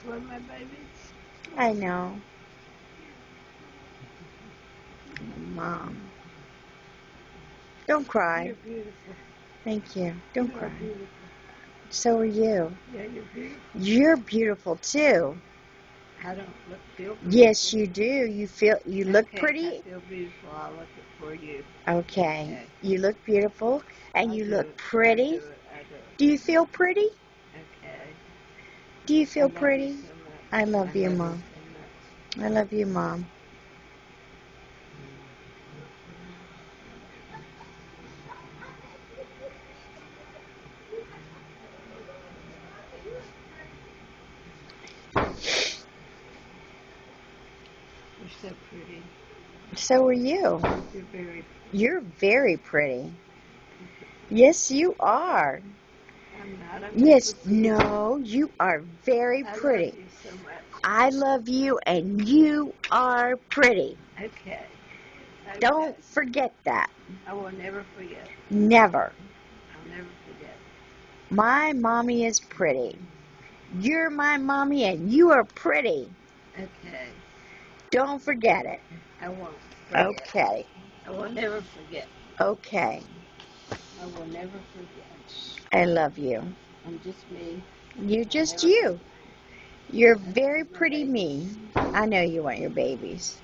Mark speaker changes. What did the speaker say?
Speaker 1: love my baby.
Speaker 2: I know. Mom. Don't cry.
Speaker 1: You're beautiful.
Speaker 2: Thank you. Don't
Speaker 1: You are
Speaker 2: cry.
Speaker 1: beautiful.
Speaker 2: So are you.
Speaker 1: Yeah, you're beautiful.
Speaker 2: You're beautiful too.
Speaker 1: I don't feel beautiful.
Speaker 2: Yes, you do. You look
Speaker 1: Okay,
Speaker 2: pretty.
Speaker 1: I feel beautiful. I'll look it for you.
Speaker 2: Okay.
Speaker 1: Okay.
Speaker 2: You look beautiful and
Speaker 1: I'll
Speaker 2: you
Speaker 1: do
Speaker 2: look
Speaker 1: it.
Speaker 2: pretty.
Speaker 1: I do it.
Speaker 2: Do you feel pretty?
Speaker 1: Okay.
Speaker 2: Do you
Speaker 1: I
Speaker 2: feel
Speaker 1: love
Speaker 2: pretty?
Speaker 1: you so much.
Speaker 2: I love you, Mom.
Speaker 1: So much.
Speaker 2: I love you, Mom.
Speaker 1: You're so pretty.
Speaker 2: So are you.
Speaker 1: You're very.
Speaker 2: You're very pretty. Yes, you are.
Speaker 1: I'm not. I'm
Speaker 2: Yes,
Speaker 1: just with you.
Speaker 2: no, you are very
Speaker 1: I
Speaker 2: pretty.
Speaker 1: love you so much.
Speaker 2: I love you and you are pretty.
Speaker 1: Okay.
Speaker 2: Don't forget that.
Speaker 1: I will never forget.
Speaker 2: Never.
Speaker 1: I'll never forget.
Speaker 2: My mommy is pretty. You're my mommy and you are pretty.
Speaker 1: Okay.
Speaker 2: Don't forget it.
Speaker 1: I won't forget.
Speaker 2: Okay.
Speaker 1: I will never forget.
Speaker 2: Okay.
Speaker 1: I will never forget.
Speaker 2: I love you.
Speaker 1: I'm just me.
Speaker 2: You're just you. You're very pretty me. I know you want your babies.